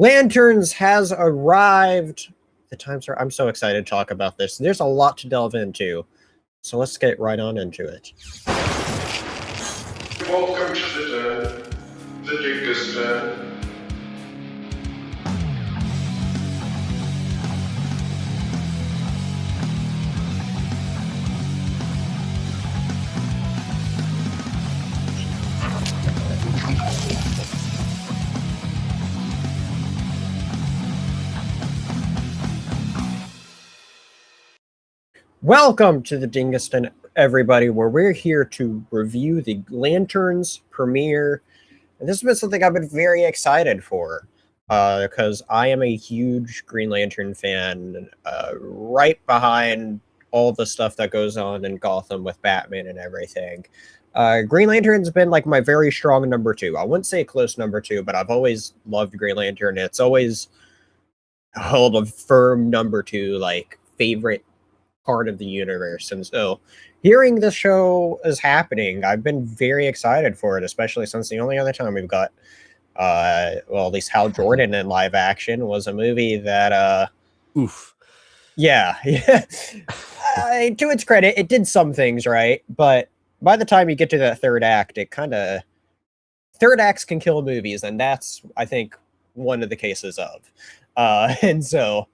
Lanterns has arrived. The times are. I'm so excited to talk about this. There's a lot to delve into, so let's get right on into it. Welcome to the Dingus Den. Welcome to the Dingus Den, everybody, where we're here to review the Lanterns premiere. And this has been something I've been very excited for, because I am a huge Green Lantern fan, right behind all the stuff that goes on in Gotham with Batman and everything. Green Lantern's been like my very strong number two. I wouldn't say close number two, but I've always loved Green Lantern. It's always held a firm number two, like favorite part of the universe. And so hearing this show is happening, I've been very excited for it, especially since the only other time we've got well, at least Hal Jordan in live action was a movie that yeah to its credit, it did some things right, but by the time you get to that third act, third acts can kill movies, and that's, I think, one of the cases of and so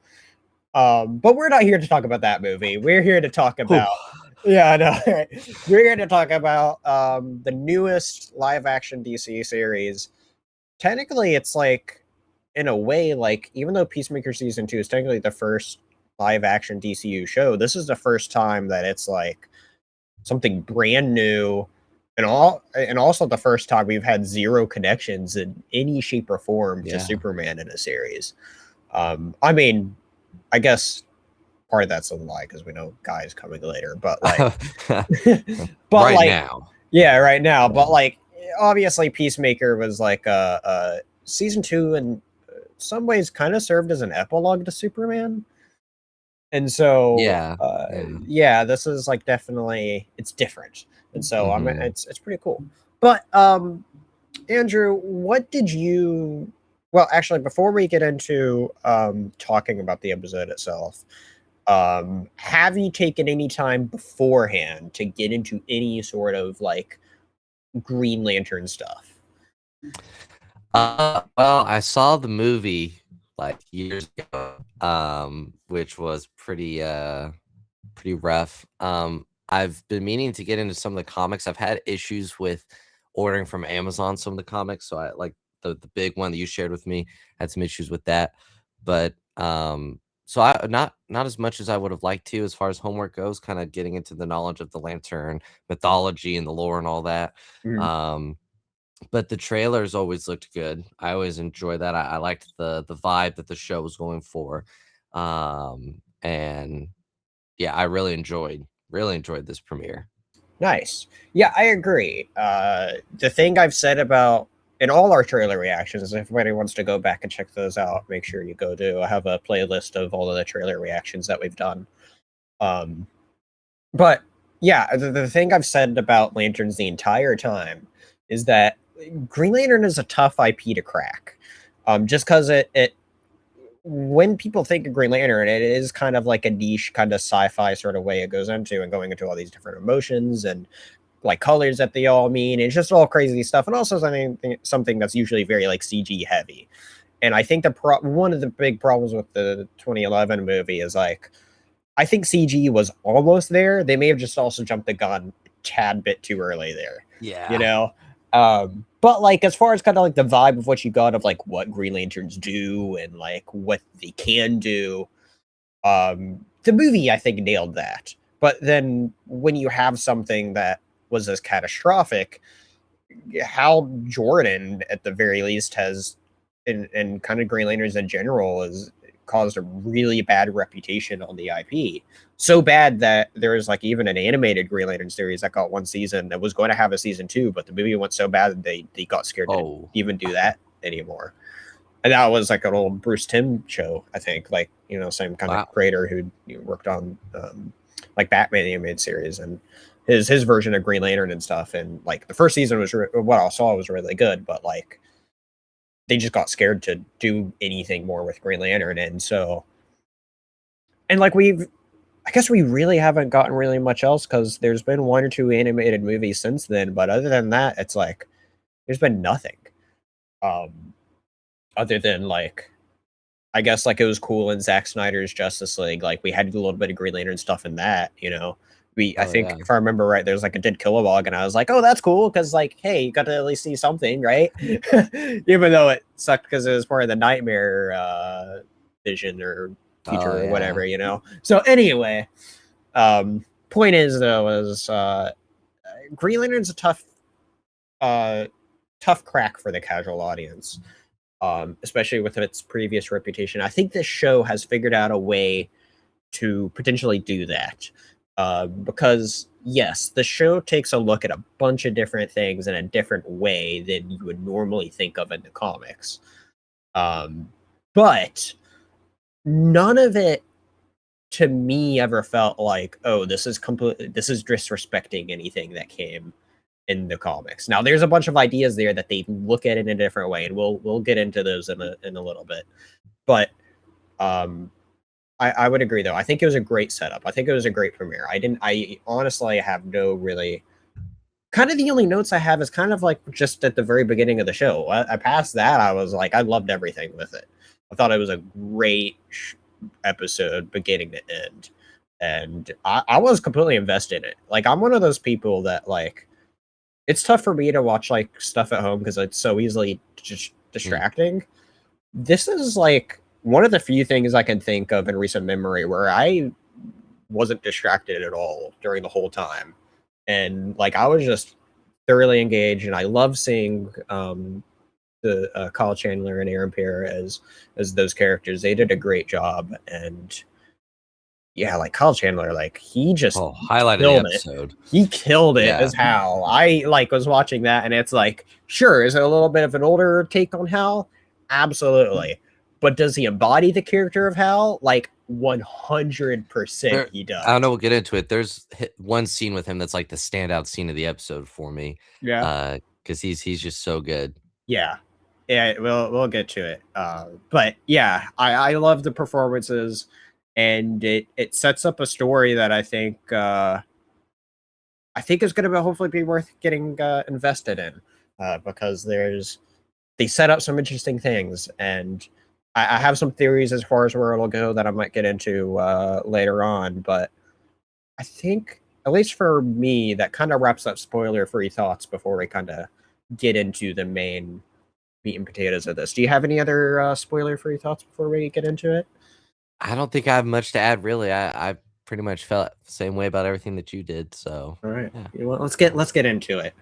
but we're not here to talk about that movie. We're here to talk about yeah, I know. Right? We're here to talk about the newest live action DC series. Technically, it's like, in a way, like, even though Peacemaker season 2 is technically the first live action DCU show, this is the first time that it's like something brand new, and also the first time we've had zero connections in any shape or form to Superman in a series. I mean, I guess part of that's a lie because we know Guy's coming later, but like, but right like, now, yeah, right now. But like, obviously, Peacemaker was like season 2, in some ways, kind of served as an epilogue to Superman, and so yeah, this is like definitely, it's different, and so I mean, it's pretty cool. But Andrew, what did you? Well, actually, before we get into talking about the episode itself, have you taken any time beforehand to get into any sort of like Green Lantern stuff? Well, I saw the movie like years ago, which was pretty rough. I've been meaning to get into some of the comics. I've had issues with ordering from Amazon some of the comics, so I like the big one that you shared with me, had some issues with that. But so I not as much as I would have liked to as far as homework goes, kind of getting into the knowledge of the Lantern mythology and the lore and all that. But the trailers always looked good. I always enjoy that. I liked the vibe that the show was going for. And yeah, I really enjoyed this premiere. Nice. Yeah, I agree. The thing I've said about in all our trailer reactions, if anybody wants to go back and check those out, make sure you go to. I have a playlist of all of the trailer reactions that we've done. But yeah, the thing I've said about Lanterns the entire time is that Green Lantern is a tough IP to crack. Just because it when people think of Green Lantern, it is kind of like a niche kind of sci-fi sort of way it goes into, and going into all these different emotions and like colors that they all mean. It's just all crazy stuff, and also something that's usually very like CG heavy. And I think one of the big problems with the 2011 movie is like, I think CG was almost there. They may have just also jumped the gun a tad bit too early there. Yeah, you know. But like, as far as kind of like the vibe of what you got of like what Green Lanterns do and like what they can do, the movie, I think, nailed that. But then when you have something that was as catastrophic, Hal Jordan at the very least has, and kind of Green Lanterns in general, has caused a really bad reputation on the IP. So bad that there was like even an animated Green Lantern series that got one season that was going to have a season 2, but the movie went so bad that they got scared to even do that anymore. And that was like an old Bruce Timm show, I think, like, you know, same kind of creator who worked on like Batman animated series and his version of Green Lantern and stuff. And like the first season was what I saw was really good, but like they just got scared to do anything more with Green Lantern, and so, and like I guess we really haven't gotten really much else because there's been 1 or 2 animated movies since then, but other than that, it's like there's been nothing. Other than like, I guess like it was cool in Zack Snyder's Justice League. Like we had a little bit of Green Lantern stuff in that, you know. I Oh, think yeah. if I remember right, there's like a dead Kilowog, and I was like, oh, that's cool because like, hey, you got to at least see something, right? Even though it sucked because it was part of the Nightmare vision or future Oh, or whatever, yeah. you know. So anyway, point is though is Green Lantern's a tough crack for the casual audience, especially with its previous reputation. I think this show has figured out a way to potentially do that. Because yes, the show takes a look at a bunch of different things in a different way than you would normally think of in the comics. But none of it to me ever felt like, oh, this is disrespecting anything that came in the comics. Now there's a bunch of ideas there that they look at it in a different way, and we'll get into those in a little bit. But I would agree though. I think it was a great setup. I think it was a great premiere. I honestly have no really, kind of the only notes I have is kind of like just at the very beginning of the show. I past that, I was like, I loved everything with it. I thought it was a great episode beginning to end. And I was completely invested in it. Like I'm one of those people that like, it's tough for me to watch like stuff at home because it's so easily just distracting. This is like one of the few things I can think of in recent memory where I wasn't distracted at all during the whole time. And like I was just thoroughly engaged, and I love seeing the Kyle Chandler and Aaron Pierre as those characters. They did a great job, and yeah, like Kyle Chandler, like he just Highlight of the killed it. episode. He killed it Yeah. as Hal. I like was watching that, and it's like, sure, is it a little bit of an older take on Hal? Absolutely. But does he embody the character of Hal? Like 100% he does. I don't know. We'll get into it. There's one scene with him that's like the standout scene of the episode for me. Yeah. Because he's just so good. Yeah. Yeah, we'll get to it. But yeah, I love the performances, and it sets up a story that I think is going to hopefully be worth getting invested in, because they set up some interesting things, and I have some theories as far as where it'll go that I might get into later on. But I think, at least for me, that kind of wraps up spoiler-free thoughts before we kind of get into the main meat and potatoes of this. Do you have any other spoiler-free thoughts before we get into it? I don't think I have much to add, really. I pretty much felt the same way about everything that you did. So all right, yeah. well, let's get into it.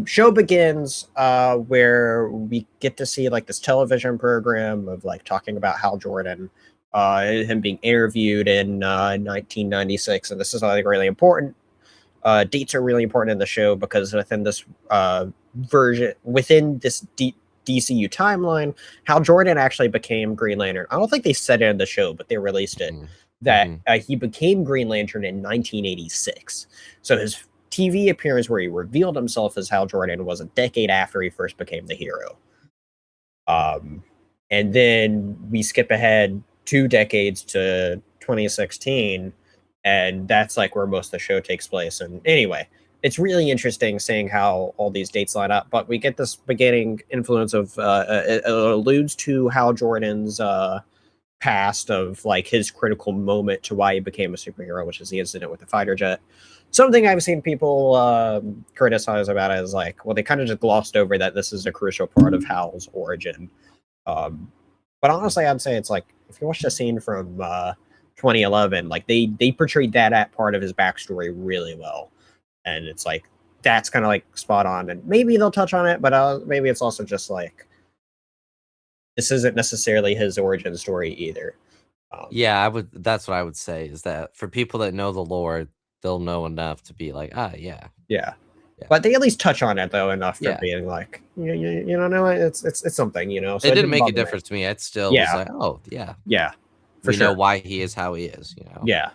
Show begins where we get to see like this television program of like talking about Hal Jordan, him being interviewed in 1996, and this is like really important. Dates are really important in the show because within this DCU timeline, Hal Jordan actually became Green Lantern. I don't think they said it in the show, but they released it. That he became Green Lantern in 1986. So his TV appearance where he revealed himself as Hal Jordan was a decade after he first became the hero. And then we skip ahead 2 decades to 2016, and that's like where most of the show takes place. And anyway, it's really interesting seeing how all these dates line up, but we get this beginning influence of it alludes to Hal Jordan's past of like his critical moment to why he became a superhero, which is the incident with the fighter jet. Something I've seen people criticize about it is like, well, they kind of just glossed over that this is a crucial part of Hal's origin. But honestly, I'd say it's like, if you watch the scene from 2011, like they portrayed that part of his backstory really well. And it's like, that's kind of like spot on. And maybe they'll touch on it, but maybe it's also just like, this isn't necessarily his origin story either. Yeah, that's what I would say, is that for people that know the lore, they'll know enough to be like, yeah. But they at least touch on it though enough for being like, you know, it's something, you know. So it didn't make a difference to me. It still was like, oh yeah, for sure. Know why he is how he is, you know. Yeah.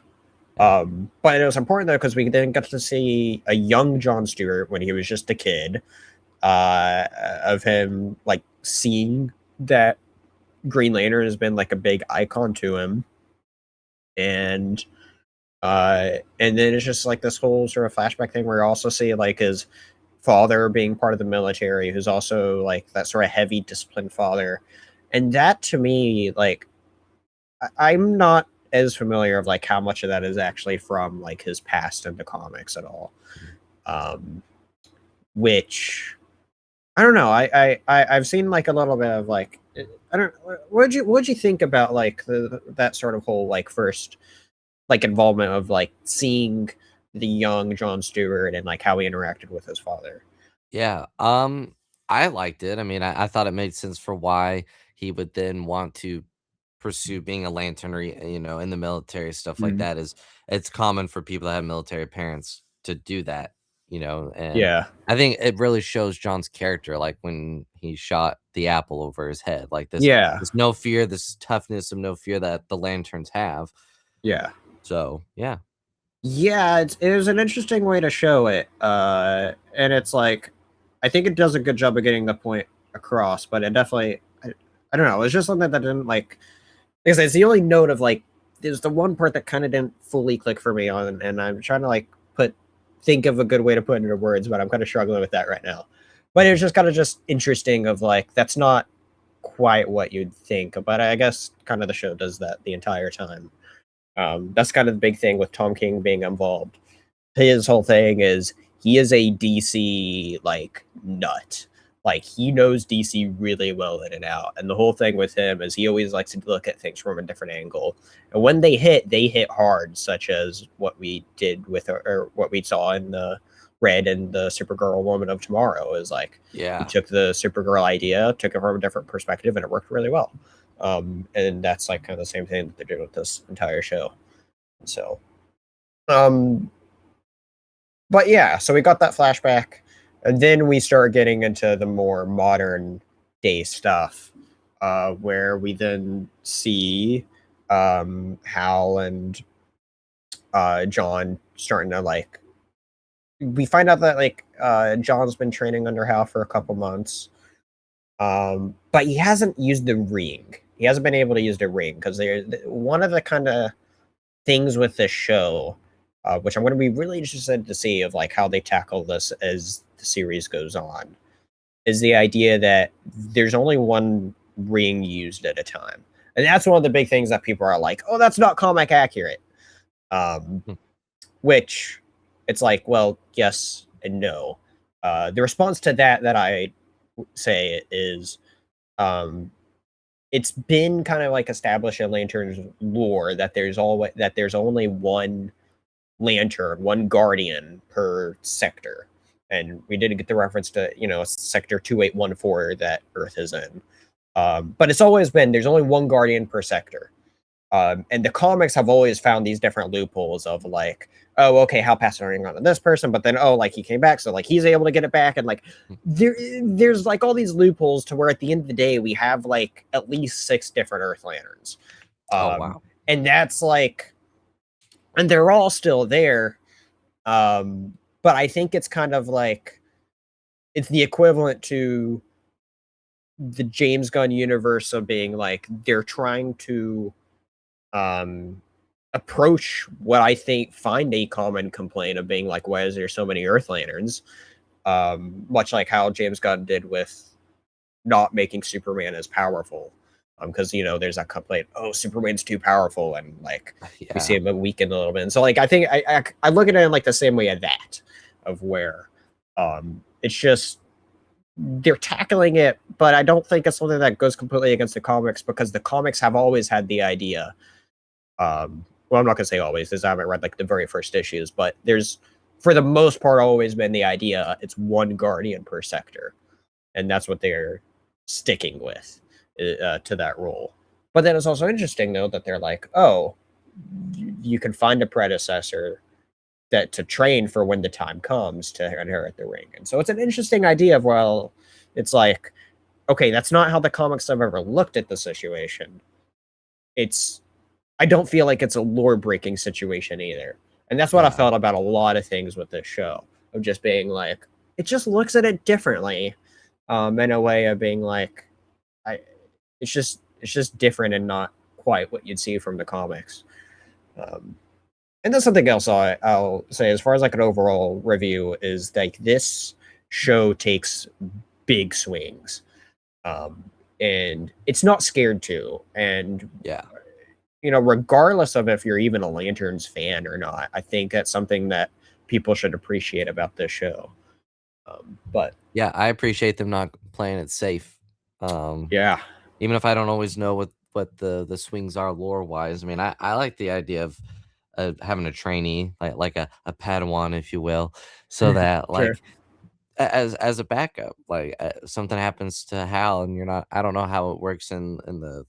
But it was important though because we then got to see a young Jon Stewart when he was just a kid, of him like seeing that Green Lantern has been like a big icon to him, and then it's just like this whole sort of flashback thing where you also see like his father being part of the military, who's also like that sort of heavy disciplined father, and that to me, like, I'm not as familiar of like how much of that is actually from like his past in the comics at all, which I don't know. I've seen like a little bit of like I don't. What'd you think about like that sort of whole like first like involvement of like seeing the young John Stewart and like how he interacted with his father? Yeah, I liked it. I mean, I thought it made sense for why he would then want to pursue being a lantern or in the military, stuff like Mhm. that. Is it's common for people that have military parents to do that, and Yeah, I think it really shows John's character, like when he shot the apple over his head, like this yeah, this no fear, this toughness of no fear that the lanterns have. yeah. So yeah. Yeah, it was an interesting way to show it. And it's like, I think it does a good job of getting the point across, but it definitely, I don't know, it's just something that didn't like, because it's the only note of like, there's the one part that kind of didn't fully click for me on, and I'm trying to like think of a good way to put it into words, but I'm kind of struggling with that right now. But it's just kind of just interesting of like, that's not quite what you'd think, but I guess kind of the show does that the entire time. That's kind of the big thing with Tom King being involved. His whole thing is he is a DC like nut. Like he knows DC really well in and out. And the whole thing with him is he always likes to look at things from a different angle. And when they hit hard, such as what we did with or what we saw in the Red and the Supergirl Woman of Tomorrow is like he Yeah. took the Supergirl idea, took it from a different perspective, and it worked really well. And that's like kind of the same thing that they're doing with this entire show. So, um, but yeah, so we got that flashback, and then we start getting into the more modern day stuff, where we then see Hal and John starting to like. We find out that like John's been training under Hal for a couple months, but he hasn't used the ring. He hasn't been able to use the ring because they're one of the kind of things with this show, which I'm going to be really interested to see of like how they tackle this as the series goes on, is the idea that there's only one ring used at a time, and that's one of the big things that people are like, "Oh, that's not comic accurate," Hmm. which it's like, well, yes and no. The response to that I say is, um, it's been kind of like established in Lantern's lore that there's only one lantern, one guardian per sector. And we did get the reference to, sector 2814 that Earth is in. But it's always been there's only one guardian per sector. And the comics have always found these different loopholes of like, oh, okay, how pass it on to this person, but then like he came back, so like he's able to get it back, and like there's like all these loopholes to where at the end of the day we have like at least 6 different Earth Lanterns, Oh wow. and that's like, and they're all still there, but I think it's kind of like it's the equivalent to the James Gunn universe of being like they're trying to um approach what I think find a common complaint of being like, why is there so many Earth Lanterns? Much like how James Gunn did with not making Superman as powerful. Because there's that complaint, oh, Superman's too powerful, and like we see Yeah. him weaken a little bit. And so like I think I look at it in like the same way of that, of where it's just they're tackling it, but I don't think it's something that goes completely against the comics, because the comics have always had the idea. Well, I'm not gonna say always, because I haven't read like the very first issues, but there's for the most part always been the idea it's one guardian per sector, and that's what they're sticking with to that role. But then it's also interesting though that they're like, oh, you can find a predecessor that to train for when the time comes to inherit the ring, and so it's an interesting idea of, well, it's like, okay, that's not how the comics have ever looked at the situation. It's I don't feel like it's a lore breaking situation either. And that's what I Yeah. felt about a lot of things with this show, of just being like, it just looks at it differently, in a way of being like, it's just different and not quite what you'd see from the comics. And that's something else I'll say as far as like an overall review is like this show takes big swings, and it's not scared to. And Yeah. regardless of if you're even a Lanterns fan or not, I think that's something that people should appreciate about this show. But Yeah, I appreciate them not playing it safe. yeah, Even if I don't always know what the swings are lore wise. I mean, I like the idea of having a trainee, like a Padawan, if you will, so that sure, like as a backup, like something happens to Hal, and you're not. I don't know how it works in the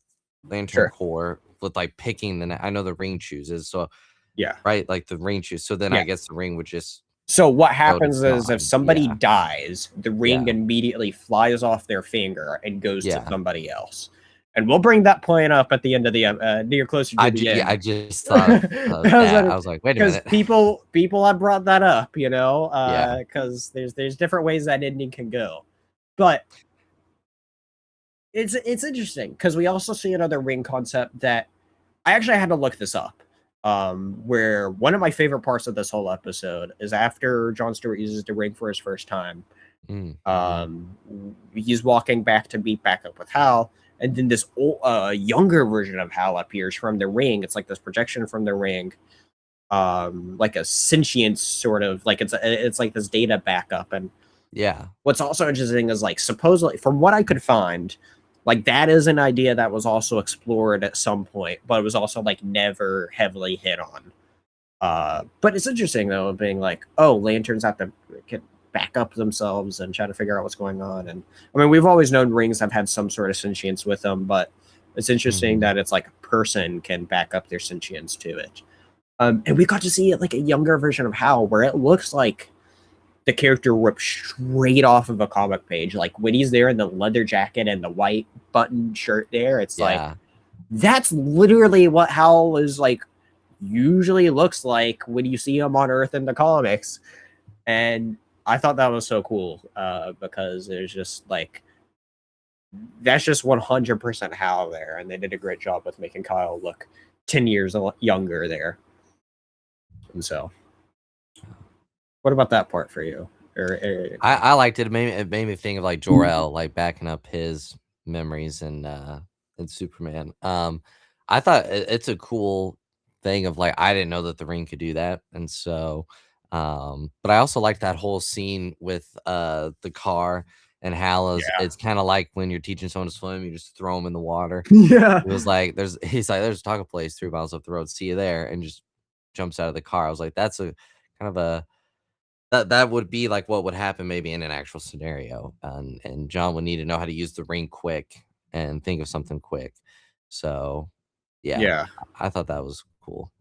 Lantern sure, Corps with like picking I know the ring chooses, so yeah, right, like the ring choose. So then I yeah. guess the ring would just So what go to happens is if John. somebody Yeah, dies, the ring yeah, immediately flies off their finger and goes to yeah. somebody else. And we'll bring that point up at the end of the near closer to the Yeah, I end. just thought of that. I was like, wait a Because minute. people have brought that up, Yeah. because there's different ways that ending can go. But it's interesting because we also see another ring concept that I actually had to look this up. Where one of my favorite parts of this whole episode is after Jon Stewart uses the ring for his first time. Mm-hmm. He's walking back to meet back up with Hal, and then this younger version of Hal appears from the ring. It's like this projection from the ring, like a sentient sort of like it's like this data backup. And Yeah. what's also interesting is like supposedly, from what I could find, like that is an idea that was also explored at some point, but it was also like never heavily hit on. But it's interesting though, being like, oh, lanterns have to can back up themselves and try to figure out what's going on. And I mean, we've always known rings have had some sort of sentience with them, but it's interesting Mm-hmm. that it's like a person can back up their sentience to it. And we got to see it like a younger version of Hal, where it looks like the character ripped straight off of a comic page. Like when he's there in the leather jacket and the white button shirt there, it's like Yeah. that's literally what Hal is like usually looks like when you see him on Earth in the comics. And I thought that was so cool, because there's just like that's just 100% Hal there, and they did a great job with making Kyle look 10 years younger there. And so, what about that part for you? I liked it. It made me think of like Jor-El, like backing up his memories in Superman. I thought it's a cool thing of like I didn't know that the ring could do that, and so, but I also like that whole scene with the car and Hal is. Yeah, It's kind of like when you're teaching someone to swim, you just throw them in the water. yeah, It was like he's like there's a taco place 3 miles up the road. See you there, and just jumps out of the car. I was like, that's a kind of a that would be like what would happen maybe in an actual scenario, and John would need to know how to use the ring quick and think of something quick. So, yeah, yeah, I thought that was cool.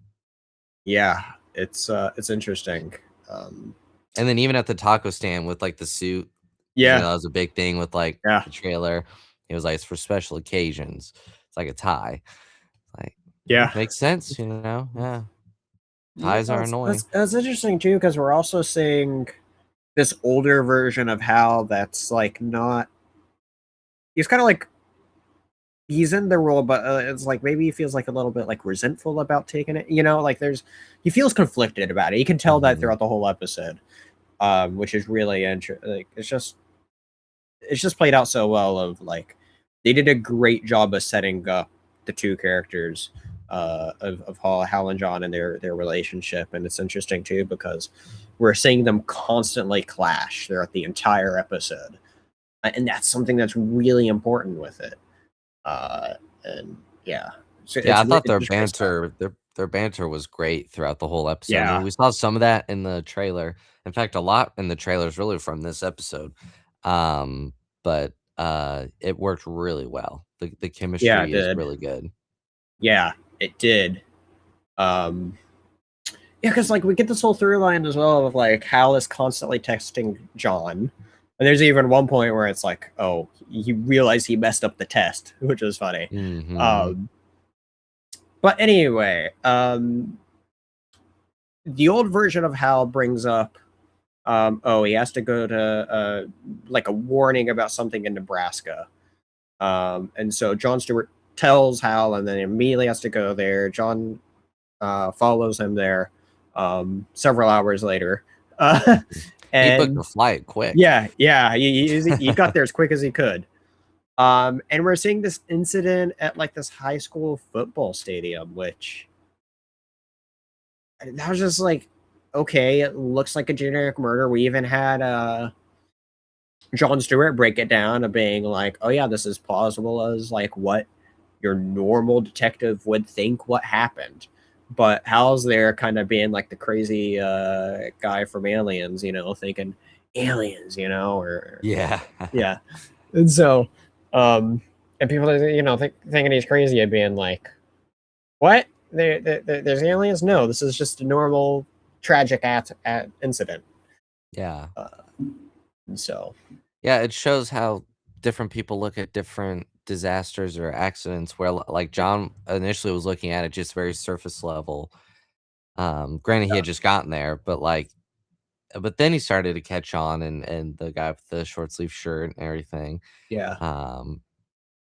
yeah. It's interesting. Um, And then even at the taco stand with like the suit, because yeah, that was a big thing with like yeah, the trailer. It was like it's for special occasions. It's like a tie. Like, yeah. makes sense, you know? Yeah, Yeah, ties are annoying. that's interesting too, because we're also seeing this older version of Hal that's like not. He's kind of like he's in the role, but it's like maybe he feels like a little bit like resentful about taking it. Like he feels conflicted about it. You can tell that Mhm. throughout the whole episode, which is really interesting. Like, it's just played out so well. Of like they did a great job of setting up the two characters, of Hal and John and their relationship, and it's interesting too because we're seeing them constantly clash throughout the entire episode, and that's something that's really important with it. Uh, and yeah, so Yeah, I thought it's their just great stuff. banter was great throughout the whole episode. I mean, Yeah, we saw some of that in the trailer. In fact, a lot in the trailers really from this episode. Um, but it worked really well. The yeah, it chemistry is did. really good. Yeah, it did. Um, yeah, because like we get this whole through line as well of like Hal is constantly texting John, and there's even one point where it's like, oh, he realized he messed up the test, which was funny. Mhm. Um, but anyway, the old version of Hal brings up, oh, he has to go to like a warning about something in Nebraska. And so John Stewart tells Hal, and then immediately has to go there. John follows him there several hours later. He booked And a flight quick. yeah, he got there as quick as he could. And we're seeing this incident at like this high school football stadium, which that was just like, okay, it looks like a generic murder. We even had John Stewart break it down of being like, oh yeah, this is plausible as like what your normal detective would think what happened. But Hal's there kind of being like the crazy guy from Aliens, thinking aliens, or Yeah. yeah. And so, and people, thinking he's crazy and being like, what? There's aliens? No, this is just a normal tragic incident. Yeah. And so, Yeah, it shows how different people look at different disasters or accidents where like John initially was looking at it just very surface level. Granted he had just gotten there, but then he started to catch on and the guy with the short sleeve shirt and everything. yeah.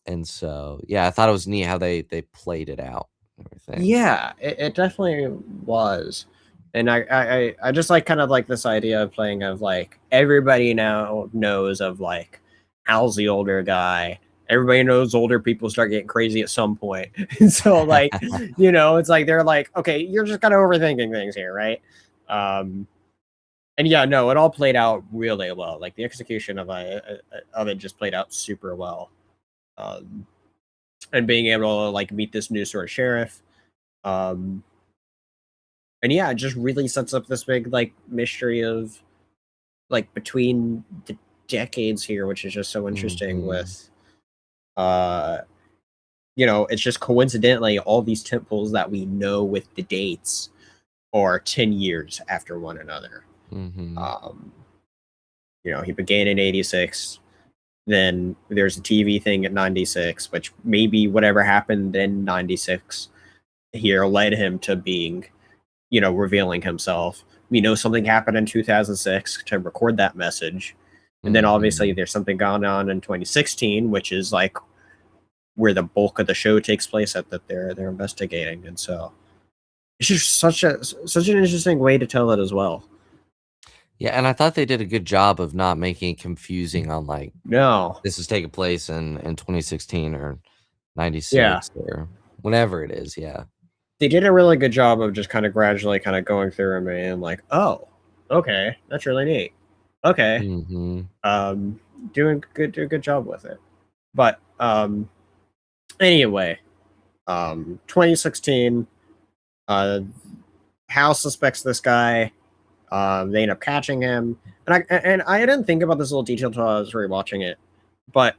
And so yeah, I thought it was neat how they played it out and everything. Yeah, it definitely was. And I just like kind of like this idea of playing of like everybody now knows of like Hal's the older guy. Everybody knows older people start getting crazy at some point. And so like, it's like they're like, okay, you're just kind of overthinking things here, right? And yeah, no, it all played out really well. Like the execution of it just played out super well. And being able to like meet this new sort of sheriff. And yeah, it just really sets up this big like mystery of like between the decades here, which is just so interesting. Mhm. With it's just coincidentally all these temples that we know with the dates are 10 years after one another. Mhm. He began in 86. Then there's a TV thing at 96, which maybe whatever happened in 96 here led him to being, revealing himself. We know something happened in 2006 to record that message. And then obviously Mhm. there's something going on in 2016, which is like where the bulk of the show takes place at that they're investigating. And so it's just such an interesting way to tell it as well. Yeah, and I thought they did a good job of not making it confusing on like No. this is taking place in 2016 or Yeah. 96 or whenever it is. Yeah. They did a really good job of just kind of gradually kind of going through them and like, oh, okay, that's really neat. Okay. Mhm. Do a good job with it. But anyway, 2016, Hal suspects this guy. They end up catching him, and I didn't think about this little detail until I was rewatching it. But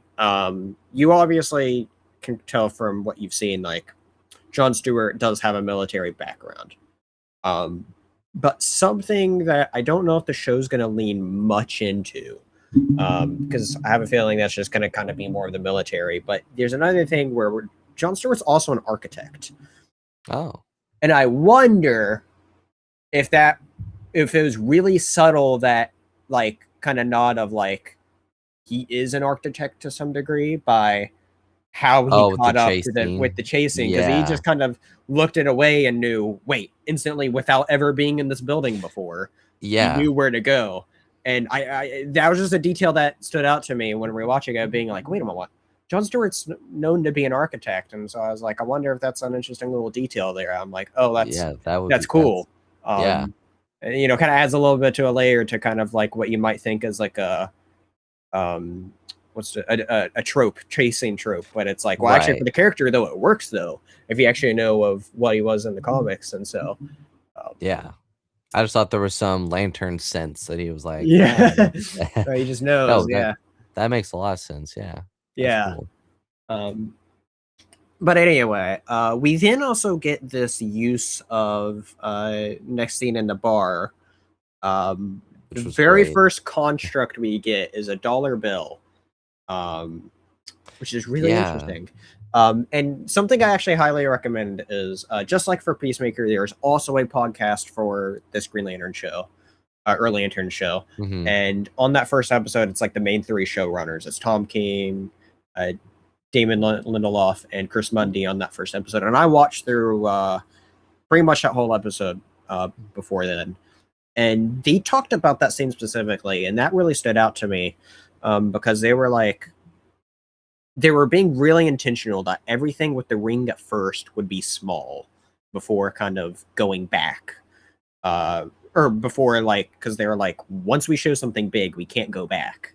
you obviously can tell from what you've seen, like Jon Stewart does have a military background. But something that I don't know if the show's going to lean much into, because I have a feeling that's just going to kind of be more of the military. But there's another thing where Jon Stewart's also an architect, Oh. and I wonder if it was really subtle, that like kind of nod of like he is an architect to some degree by how he Oh, with the caught up chase to with scene. the chasing, because he Yeah. just kind of looked it away and knew, wait, instantly, without ever being in this building before. He Yeah. knew where to go. And I that was just a detail that stood out to me when we were watching it, being like, wait a minute, what? Jon Stewart's known to be an architect, and so I was like, I wonder if that's an interesting little detail there. I'm like, oh, Yeah, that would that's be that's cool. yeah. And, kind of adds a little bit to a layer to kind of like what you might think is like a a trope, chasing trope, but it's like, well, actually Right. for the character though, it works though if you actually know of what he was in the comics. And so Yeah. I just thought there was some lantern sense that he was like, yeah. "Ah." He just knows. No, Yeah. that makes a lot of sense. Yeah. That's Yeah. cool. um but anyway, we then also get this use of next scene in the bar. The Which was very great. first construct we get is a dollar bill, um which is really Yeah. interesting. And something I actually highly recommend is, just like for Peacemaker, there's also a podcast for this Green Lantern show, Early Lantern show. Mhm. And on that first episode, it's like the main three showrunners. It's Tom King, uh, Damon Lindelof and Chris Mundy on that first episode, and I watched through pretty much that whole episode before then, and they talked about that scene specifically, and that really stood out to me because they were being really intentional that everything with the ring at first would be small before kind of going back. Or before, like, because they were like, once we show something big, we can't go back.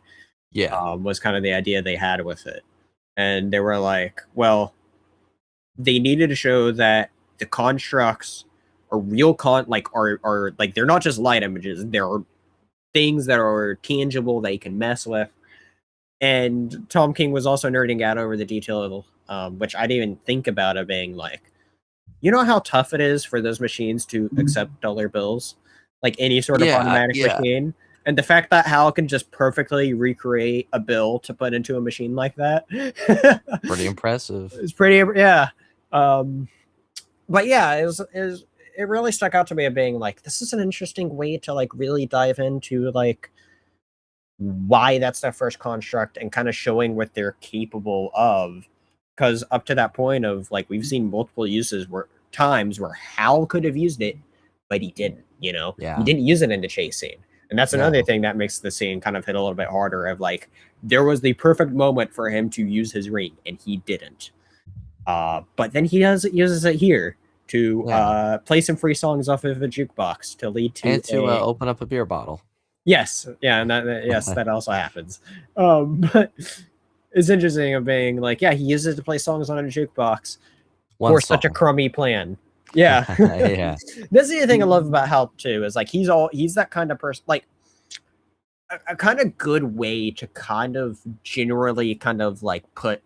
Yeah. Was kind of the idea they had with it. And they were like, well, they needed to show that the constructs are real are like, they're not just light images, they're things that are tangible that you can mess with. And Tom King was also nerding out over the detail, which I didn't even think about it being like, you know how tough it is for those machines to accept dollar bills, like any sort of automatic machine, and the fact that HAL can just perfectly recreate a bill to put into a machine like that, pretty impressive. It's pretty, yeah. But yeah, it really stuck out to me of being like, this is an interesting way to like really dive into like why that's their first construct and kind of showing what they're capable of. Because up to that point of like, we've seen multiple uses times where HAL could have used it, but he didn't, you know? Yeah. He didn't use it in the chase scene. And that's another thing that makes the scene kind of hit a little bit harder of like, there was the perfect moment for him to use his ring and he didn't. But then he uses it here to play some free songs off of a jukebox to lead to and to open up a beer bottle. Yes, yeah, and yes, that also happens. But it's interesting of being like, yeah, he uses it to play songs on a jukebox for such a crummy plan. Yeah, yeah. That's the other thing I love about HAL too is like he's that kind of person, like a kind of good way to kind of generally kind of like put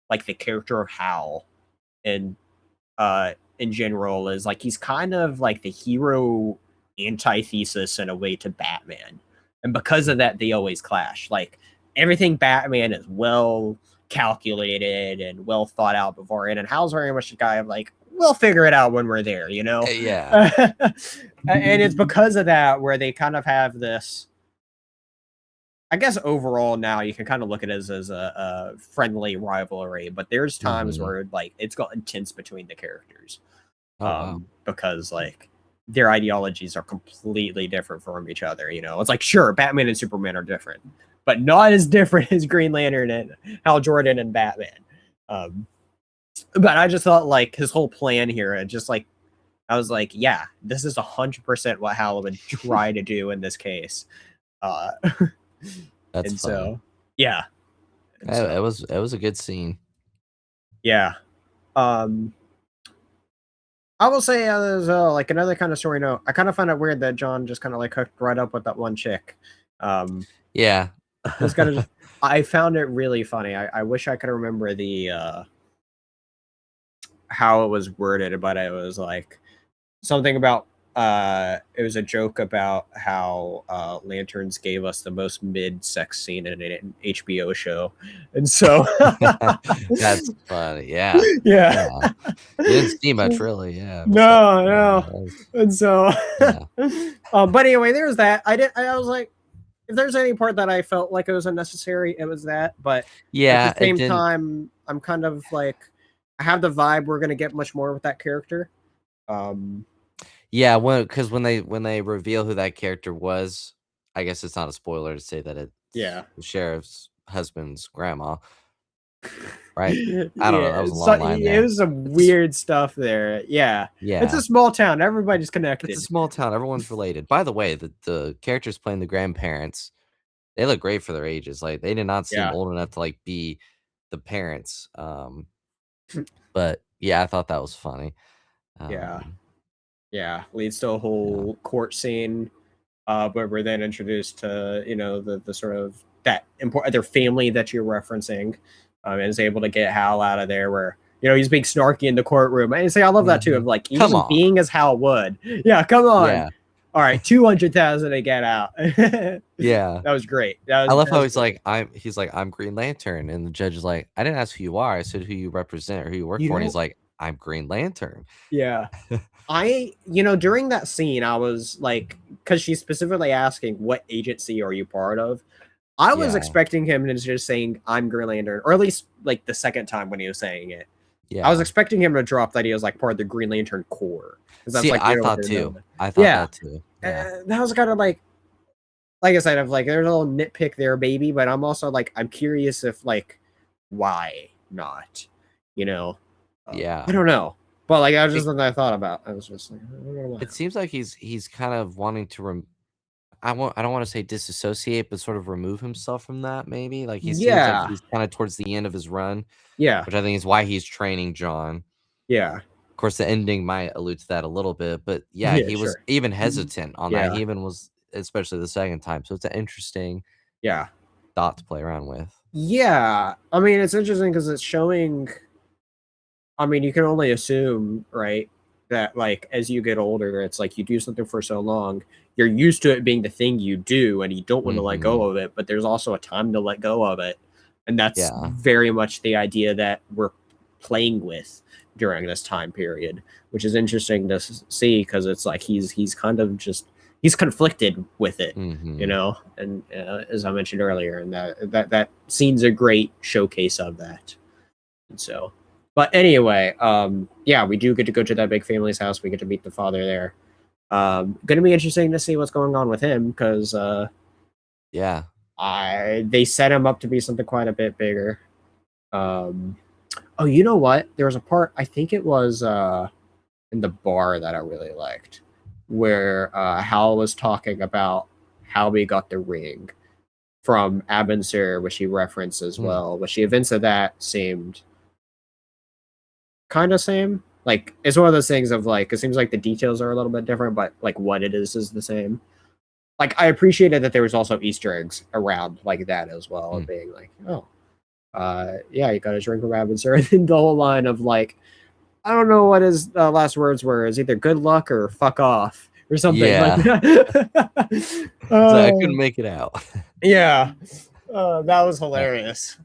like the character of HAL in general is like he's kind of like the hero antithesis in a way to Batman, and because of that they always clash. Like everything Batman is well calculated and well thought out beforehand, and HAL's very much the guy of like, we'll figure it out when we're there, you know? Yeah. And it's because of that where they kind of have this, I guess overall now you can kind of look at it as a friendly rivalry, but there's times where like it's got intense between the characters. Because like their ideologies are completely different from each other, you know? It's like, sure, Batman and Superman are different, but not as different as Green Lantern and Hal Jordan and Batman. But I just thought like his whole plan here, and just like I was like, yeah, this is 100% what Hal would try to do in this case. That's and funny. so yeah, and so, it was a good scene. Yeah. I will say there's like another kind of story note. I kind of find it weird that John just kind of like hooked right up with that one chick. Yeah. It's kind of I found it really funny. I wish I could remember the how it was worded, but it was like something about it was a joke about how Lanterns gave us the most mid-sex scene in an HBO show, and so that's funny. Yeah. Yeah. You didn't see much, really. Yeah. No. And so, but anyway, there's that. I was like, if there's any part that I felt like it was unnecessary, it was that. But yeah, at the same time, I'm kind of like, I have the vibe we're gonna get much more with that character. Yeah, because when they reveal who that character was, I guess it's not a spoiler to say that it's the sheriff's husband's grandma, right? I don't know. That was a long line there. It was some weird stuff there. Yeah. It's a small town. Everybody's connected. It's a small town. Everyone's related. By the way, the characters playing the grandparents, they look great for their ages. Like they did not seem old enough to like be the parents. But yeah, I thought that was funny. Yeah, leads to a whole court scene, where we're then introduced to the sort of that important their family that you're referencing, and is able to get Hal out of there. Where he's being snarky in the courtroom, and I love that too. Of like even being as Hal would, come on, all right, 200,000 to get out. Yeah, that was great. I love how he's like I'm Green Lantern, and the judge is like, I didn't ask who you are. I said who you represent or who you work for, and he's like, I'm Green Lantern. Yeah. During that scene, I was like, because she's specifically asking, what agency are you part of? I was Yeah. expecting him to just saying I'm Green Lantern, or at least like the second time when he was saying it. Yeah. I was expecting him to drop that he was like part of the Green Lantern Corps. That's See, like I what thought they're too. known. I thought that too. Yeah. That was kind of like I said, of like there's a little nitpick there, baby, but I'm also like I'm curious if like why not, you know? Yeah. I don't know, but like I was just something I thought about. I was just like, I don't know why. It seems like he's kind of wanting to I don't want to say disassociate, but sort of remove himself from that. Maybe like he seems like Yeah, he's kind of towards the end of his run, yeah, which I think is why he's training John. yeah, Of course, the ending might allude to that a little bit, but yeah, yeah, he was sure, even hesitant on that. yeah, He even was, especially the second time. So it's an interesting yeah, thought to play around with. yeah. I mean, it's interesting because it's showing. I mean, you can only assume, right, that like as you get older, it's like you do something for so long, you're used to it being the thing you do, and you don't want to let go of it. But there's also a time to let go of it, and that's Yeah. very much the idea that we're playing with during this time period, which is interesting to see because it's like he's kind of just he's conflicted with it, you know. And as I mentioned earlier, and that scene's a great showcase of that, and so. But anyway, yeah, we do get to go to that big family's house. We get to meet the father there. Going to be interesting to see what's going on with him because Yeah. they set him up to be something quite a bit bigger. Oh, you know what? There was a part I think it was in the bar that I really liked, where Hal was talking about how we got the ring from Abin Sur, which he referenced as well. Which the events of that seemed kind of same. Like it's one of those things of like it seems like the details are a little bit different, but like what it is the same. Like I appreciated that there was also Easter eggs around like that as well, of being like, oh, yeah, you got a drink from Abinster, and then the whole line of like, I don't know what his last words were. Is either good luck or fuck off or something like that. So I couldn't make it out. Yeah, that was hilarious.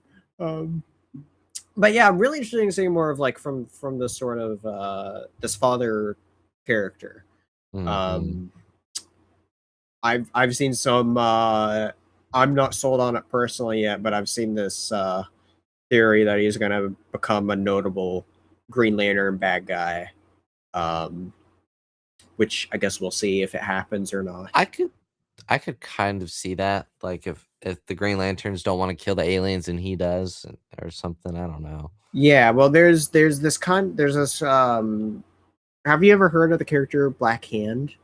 But yeah, I'm really interested in seeing more of like from this sort of this father character. I've seen some. I'm not sold on it personally yet, but I've seen this theory that he's going to become a notable Green Lantern bad guy. Which I guess we'll see if it happens or not. I could kind of see that, like if the Green Lanterns don't want to kill the aliens and he does, or something. I don't know. Yeah, well, there's this have you ever heard of the character Black Hand?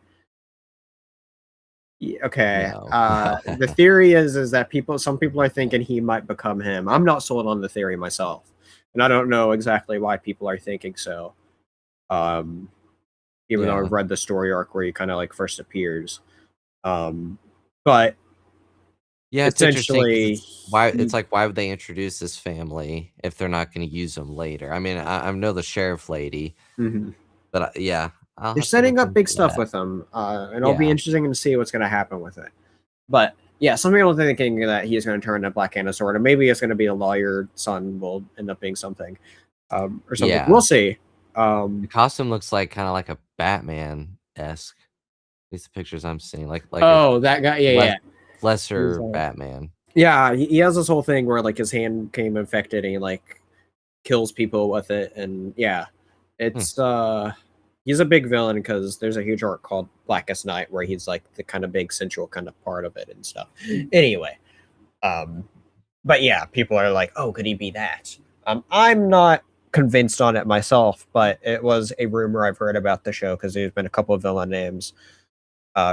Okay. No. The theory is that some people are thinking he might become him. I'm not sold on the theory myself, and I don't know exactly why people are thinking so. Even though I've read the story arc where he kind of like first appears, but yeah, it's essentially it's like why would they introduce this family if they're not going to use them later? I mean, I know the sheriff lady, but yeah. They're setting up big stuff with them, and it'll be interesting to see what's going to happen with it. But yeah, some people are thinking that he's going to turn into Black Hand Sword, or maybe it's going to be a lawyer son will end up being something, or something. Yeah. We'll see. The costume looks like kind of like a Batman-esque. At least the pictures I'm seeing, like that guy, yeah, lesser Batman. Yeah, he has this whole thing where like his hand came infected and he like kills people with it, and yeah, it's he's a big villain because there's a huge arc called Blackest Night where he's like the kind of big central kind of part of it and stuff. Anyway, but yeah, people are like, oh, could he be that? I'm not convinced on it myself, but it was a rumor I've heard about the show because there's been a couple of villain names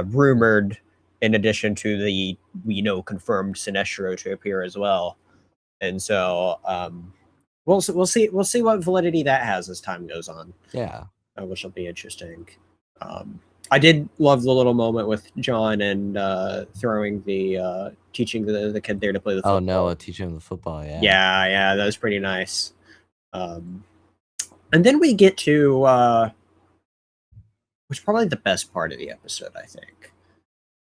rumored in addition to the confirmed Sinestro to appear as well. And so we'll see what validity that has as time goes on. Yeah. Which will be interesting. I did love the little moment with John and throwing the teaching the kid there to play the football. Oh no, teaching him the football, yeah. Yeah, that was pretty nice. And then we get to which is probably the best part of the episode, I think.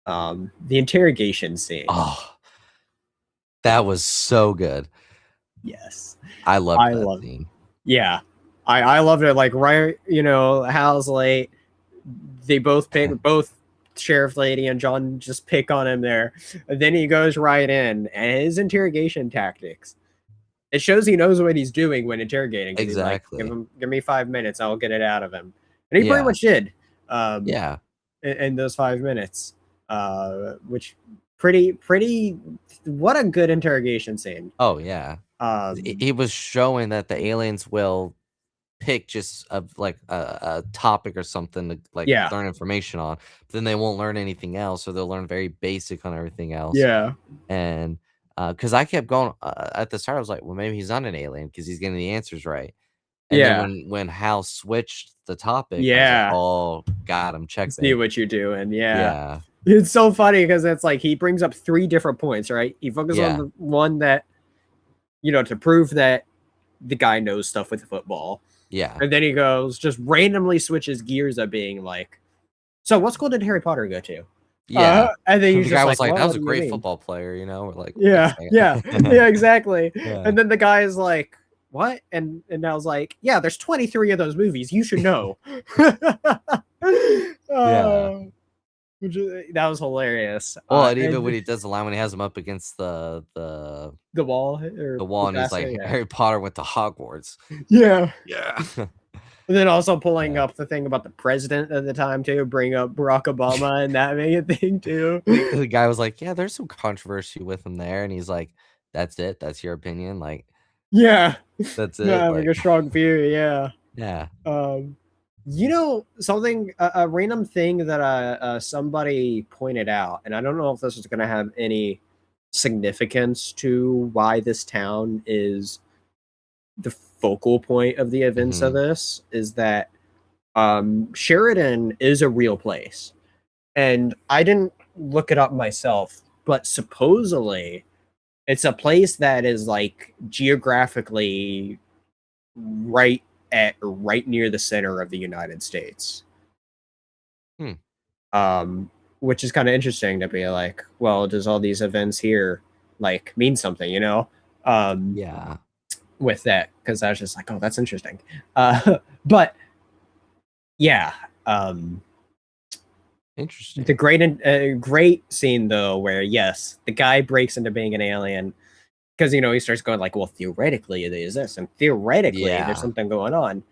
The interrogation scene. Oh, that was so good. Yes. I loved that scene. Yeah. I loved it. Like, right, Hal's late. They both sheriff lady and John just pick on him there. And then he goes right in, and his interrogation tactics. It shows he knows what he's doing when interrogating. He's like, Exactly. give me 5 minutes, I'll get it out of him. And he pretty Yeah. much did. Yeah. In those 5 minutes, which pretty. What a good interrogation scene. Oh yeah. He was showing that the aliens will pick just a topic or something to like Yeah. learn information on, but then they won't learn anything else, or they'll learn very basic on everything else. Yeah. And because I kept going at the start, I was like, well, maybe he's not an alien because he's getting the answers right. And Yeah. then when Hal switched the topic, I was Yeah. like, oh, got him, See checkmate. what you're doing. Yeah. Yeah. It's so funny because it's like he brings up 3 different points, right? He focuses on the one that, to prove that the guy knows stuff with football. Yeah. And then he goes, just randomly switches gears of being like, so what school did Harry Potter go to? Yeah. And then he's The just guy was like, "Well, that what was a do you great mean?" football player, We're like, Yeah, yeah, yeah, exactly. Yeah. And then the guy is like, what? And I was like, yeah, there's 23 of those movies. You should know. Yeah. That was hilarious. Well, and even when he does the line when he has him up against the wall, and he's like, yeah. Harry Potter went to Hogwarts. Yeah. Yeah. And then also pulling Yeah. up the thing about the president at the time too, bring up Barack Obama and that made a thing too. The guy was like, yeah, there's some controversy with him there, and he's like, that's it, that's your opinion, like, Yeah, that's it. no, like a strong view. Yeah. Yeah. Something a random thing that somebody pointed out, and I don't know if this is going to have any significance to why this town is the focal point of the events of this, is that Sheridan is a real place, and I didn't look it up myself, but supposedly it's a place that is like geographically right near the center of the United States. Which is kind of interesting to be like, well, does all these events here like mean something, Yeah. with that? Because I was just like, oh, that's interesting. But yeah, Interesting. the great scene though, where yes, the guy breaks into being an alien because he starts going like, well, theoretically there's this, and theoretically there's something going on,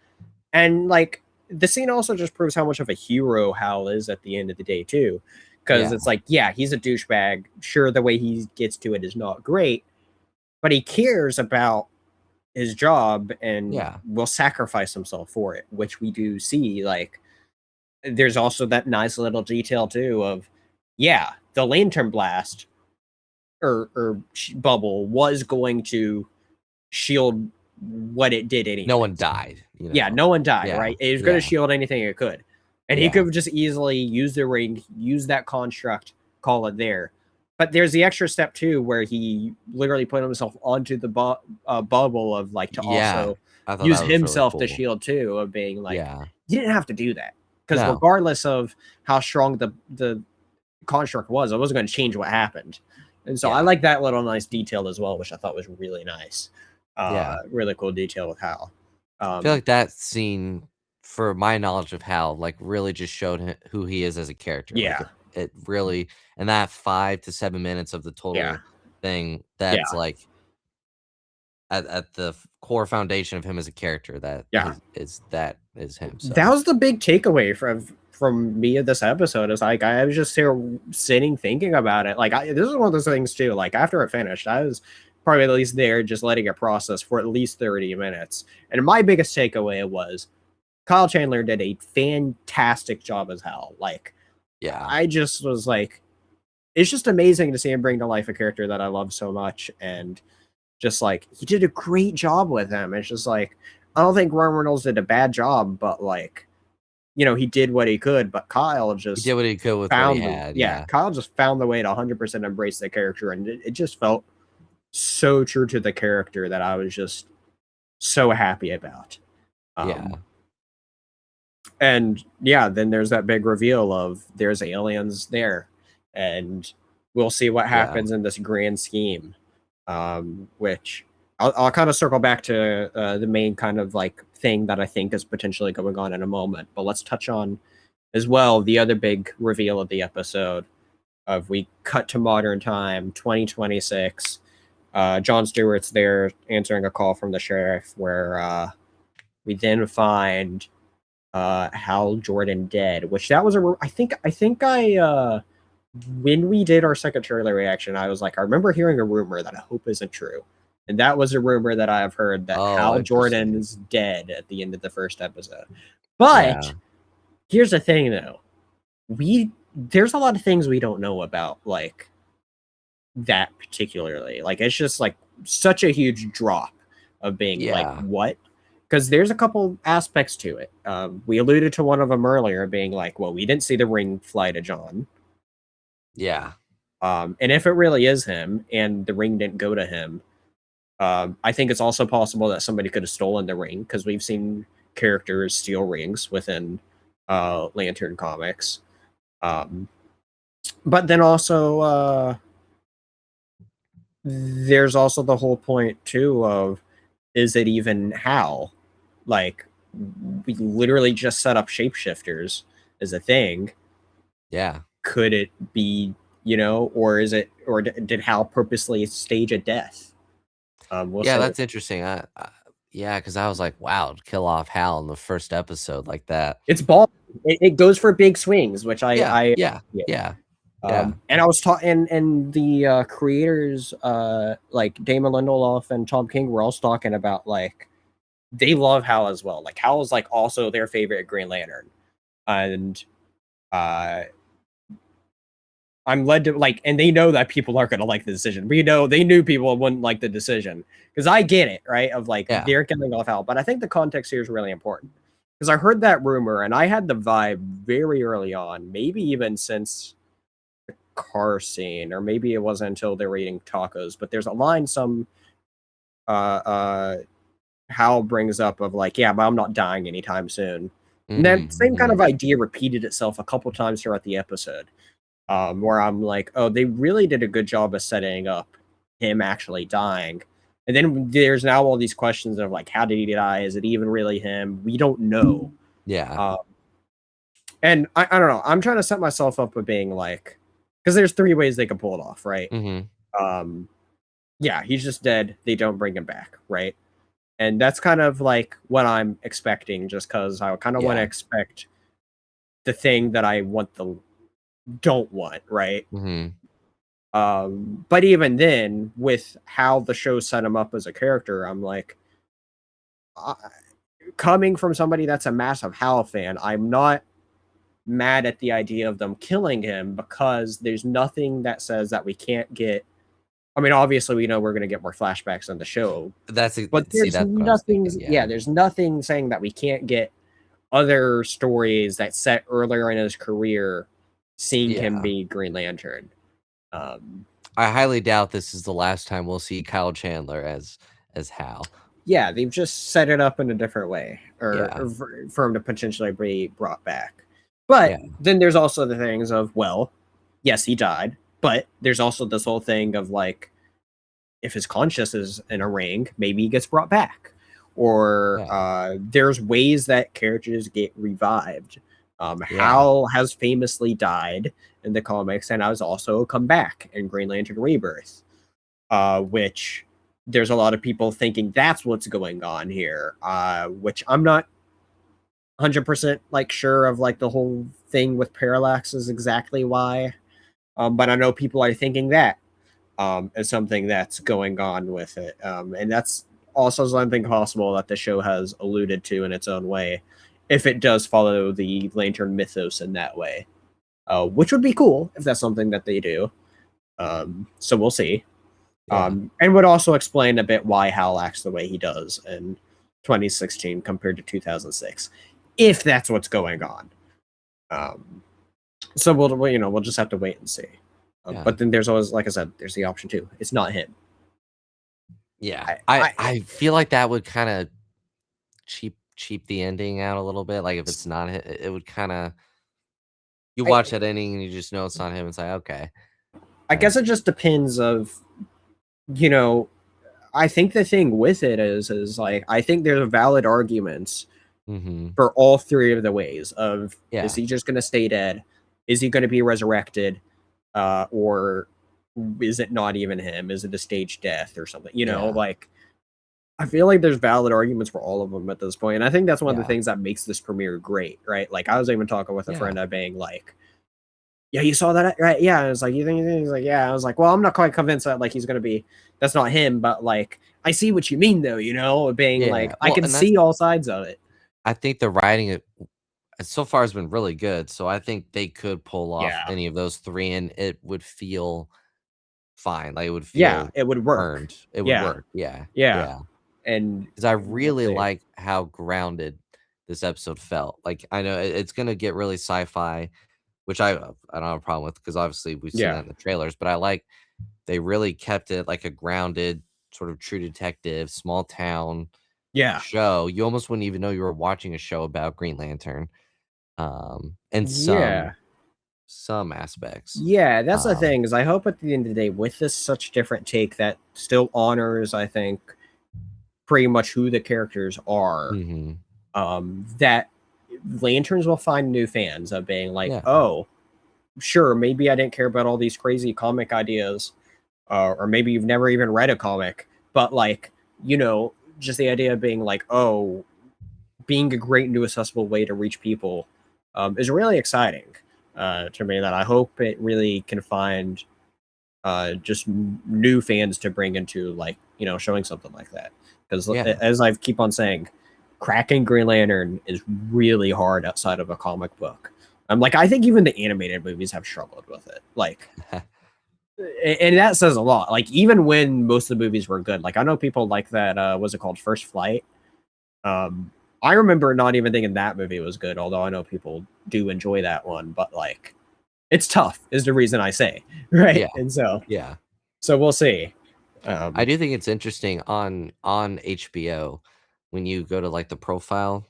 and like the scene also just proves how much of a hero Hal is at the end of the day too, because it's like, yeah, he's a douchebag. Sure, the way he gets to it is not great, but he cares about his job and will sacrifice himself for it, which we do see. Like, there's also that nice little detail too of, yeah, the lantern blast or bubble was going to shield what it did anyway. No one died. Yeah, no one died, Yeah. right? It was going to shield anything it could. And he could have just easily used the ring, use that construct, call it there. But there's the extra step too, where he literally put himself onto the bubble of like to also use himself to shield too, of being like, you didn't have to do that. Because regardless of how strong the construct was, it wasn't going to change what happened. And so I like that little nice detail as well, which I thought was really nice. Really cool detail with Hal. I feel like that scene, for my knowledge of Hal, like really just showed him who he is as a character. Yeah. Like it really, and that 5 to 7 minutes of the total thing, that's like at the core foundation of him as a character. That is him. So. That was the big takeaway from me of this episode. Is like I was just here sitting thinking about it. Like this is one of those things too. Like after it finished, I was probably at least there just letting it process for at least 30 minutes. And my biggest takeaway was Kyle Chandler did a fantastic job as Hal. Like, I just was like, it's just amazing to see him bring to life a character that I love so much. And just like, he did a great job with him. It's just like, I don't think Ryan Reynolds did a bad job, but like, he did what he could, but Kyle just did what he could with what he had. Yeah, Kyle just found the way to 100% embrace the character. And it just felt so true to the character that I was just so happy about. And then there's that big reveal of there's aliens there, and we'll see what happens in this grand scheme, which I'll kind of circle back to the main kind of like thing that I think is potentially going on in a moment, but let's touch on as well, the other big reveal of the episode of we cut to modern time, 2026. Jon Stewart's there answering a call from the sheriff, where we then find Hal Jordan dead. Which that was I think I when we did our second trailer reaction, I was like, I remember hearing a rumor that I hope isn't true, and that was a rumor that I have heard that Hal Jordan is dead at the end of the first episode. But here's the thing, though, there's a lot of things we don't know about, like, that particularly. Like, it's just like such a huge drop of being like, what? Because there's a couple aspects to it. We alluded to one of them earlier, being like, well, we didn't see the ring fly to John. Yeah. And if it really is him and the ring didn't go to him, I think it's also possible that somebody could have stolen the ring, because we've seen characters steal rings within Lantern comics. But then also there's also the whole point too of, is it even Hal? Like, we literally just set up shapeshifters as a thing. Yeah. Could it be, or is it, or did Hal purposely stage a death? That's interesting. Because I was like, wow, kill off Hal in the first episode like that. It's ball. It goes for big swings, which And I was talking, and the creators, like Damon Lindelof and Tom King, were also talking about, like, they love Hal as well. Like, Hal is like also their favorite Green Lantern, and I'm led to like, and they know that people aren't going to like the decision. They knew people wouldn't like the decision, because I get it, right? Of like, they're killing off Hal, but I think the context here is really important, because I heard that rumor and I had the vibe very early on, maybe even since the car scene, or maybe it wasn't until they were eating tacos. But there's a line Hal brings up of like, yeah, but I'm not dying anytime soon. And that same kind of idea repeated itself a couple times throughout the episode. Where I'm like, oh, they really did a good job of setting up him actually dying. And then there's now all these questions of like, how did he die? Is it even really him? We don't know. Yeah. And I don't know. I'm trying to set myself up with being like, because there's three ways they can pull it off, right? Yeah, he's just dead. They don't bring him back, right? And that's kind of like what I'm expecting, just because I kind of want to expect the thing that I don't want, right? But even then, with how the show set him up as a character, I'm like, coming from somebody that's a massive Hal fan, I'm not mad at the idea of them killing him, because there's nothing that says that we can't get. I mean, obviously, we know we're going to get more flashbacks on the show. There's nothing. There's nothing saying that we can't get other stories that set earlier in his career, seeing him be Green Lantern. I highly doubt this is the last time we'll see Kyle Chandler as Hal. Yeah, they've just set it up in a different way, or for him to potentially be brought back. But then there's also the things of, well, yes, he died, but there's also this whole thing of like, if his conscience is in a ring, maybe he gets brought back, or there's ways that characters get revived. Hal has famously died in the comics, and has also come back in Green Lantern Rebirth, which there's a lot of people thinking that's what's going on here, which I'm not 100% like sure of, like the whole thing with Parallax is exactly why, but I know people are thinking that is something that's going on with it, and that's also something possible that the show has alluded to in its own way, if it does follow the Lantern mythos in that way, which would be cool if that's something that they do. So we'll see. And would also explain a bit why Hal acts the way he does in 2016 compared to 2006, if that's what's going on. So we'll just have to wait and see. But then there's always, like I said, there's the option too. It's not him. Yeah, I feel like that would kind of cheap the ending out a little bit. Like if it's not him, it would kind of, you watch that ending and you just know it's not him. It's like, okay. I guess it just depends of, I think the thing with it is like, I think there's valid arguments for all three of the ways of Yeah. is he just going to stay dead? Is he going to be resurrected? Or is it not even him? Is it a staged death or something? You know, Yeah. like I feel like there's valid arguments for all of them at this point. And I think that's one of the Yeah. things that makes this premiere great, right? Like I was even talking with a Yeah. friend of being like, yeah, you saw that, right? Yeah. And it's like, you think he's like, yeah. I was like, well, I'm not quite convinced that like he's gonna be that's not him, but like I see what you mean though, you know, being Yeah. like I Well, can and that's see all sides of it. I think the writing so far has been really good. So I think they could pull off Yeah. any of those three, and it would feel fine. Like it would Yeah, feel it would work. earned. It would Yeah. work. Yeah. Yeah. Yeah. And Because I we'll really see. like how grounded this episode felt. Like I know it's gonna get really sci-fi, which I don't have a problem with because obviously we've seen Yeah. that in the trailers. But I like they really kept it like a grounded sort of True Detective, small town Yeah. show. You almost wouldn't even know you were watching a show about Green Lantern. And Yeah. some aspects. Yeah, that's the Um, thing, is I hope at the end of the day, with this such different take that still honors, I think, pretty much who the characters are, mhm. that Lanterns will find new fans of being like, Yeah. oh, sure, maybe I didn't care about all these crazy comic ideas, or maybe you've never even read a comic, but like, you know, just the idea of being like, oh, being a great new accessible way to reach people is really exciting to me. That I hope it really can find just new fans to bring into like showing something like that. Because Yeah. as I keep on saying, cracking Green Lantern is really hard outside of a comic book. Like I think even the animated movies have struggled with it. Like, and that says a lot. Like even when most of the movies were good, like I know people like that. Was it called First Flight? Um, I remember not even thinking that movie was good, although I know people do enjoy that one. But like, it's tough, is the reason I say, right? Yeah. And so Yeah. we'll see. I do think it's interesting on HBO when you go to like the profile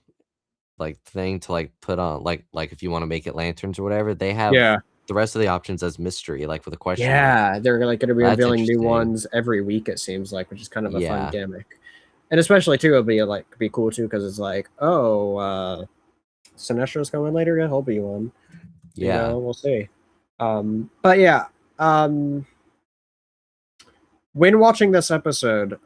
like thing to like put on like if you want to make it lanterns or whatever, they have Yeah, the rest of the options as mystery, like with a question mark. yeah, they're like going to be That's revealing new interesting. ones every week. It seems like, which is kind of a fun Yeah. gimmick, and especially too, it'll be cool too because it's like, oh, Sinestro's coming later. Yeah, he'll be one. Yeah. We'll see. But yeah, when watching this episode,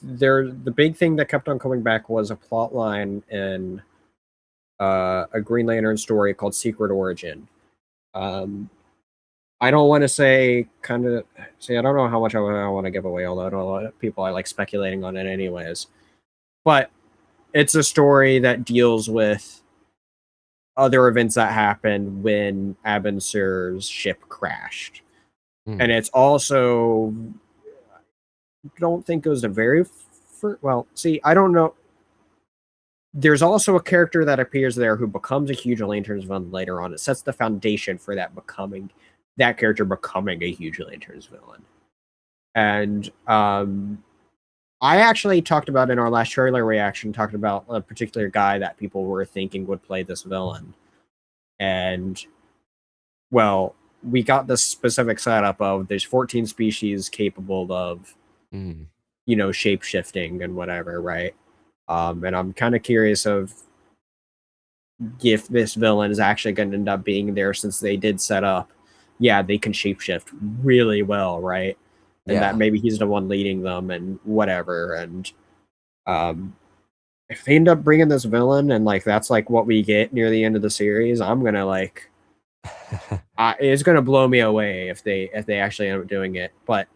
the big thing that kept on coming back was a plot line in a Green Lantern story called Secret Origin. Um, I don't want to say I don't know how much I want to give away, although I know a lot of people I like speculating on it anyways. But it's a story that deals with other events that happened when Abin Sur's ship crashed. And it's also don't think goes to well, see, I don't know. There's also a character that appears there who becomes a huge Lanterns villain later on. It sets the foundation for that character becoming a huge Lanterns villain. And I actually talked about in our last trailer reaction, talked about a particular guy that people were thinking would play this villain. And well, we got this specific setup of there's 14 species capable of shape shifting and whatever, right? And I'm kind of curious of if this villain is actually going to end up being there, since they did set up, yeah, they can shapeshift really well, right? And that maybe he's the one leading them and whatever. And if they end up bringing this villain and like that's like what we get near the end of the series, I'm gonna like, it's gonna blow me away if they actually end up doing it. But